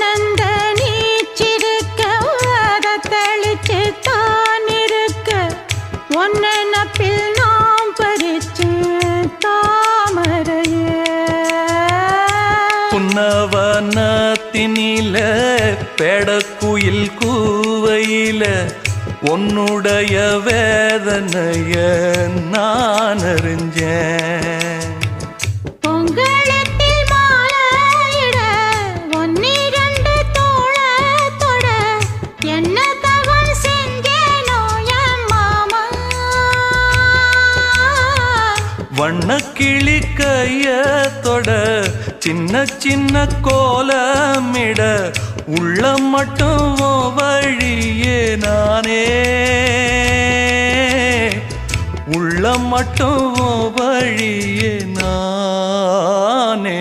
நந்த நீச்சிருக்க அதை தெளிச்சு தான் இருக்க ஒன்ன நப்பில் நாம் பறிச்சு தாமரைய புன்னவனத்தினில பெடக்குயில் கூவையில உன்னுடைய வேதனைய நான் அறிஞ்சேன். பொங்கலத்தில் மாலையிட ஒன்னிரண்டு தோளத்தொட என்ன தவம் செஞ்சேனோ என் மாமா. வண்ணக்கிளி கையத்தொட சின்ன சின்ன கோலமிட உள்ள மட்டும் வழியே நானே உள்ள மட்டும் வழியே நானே.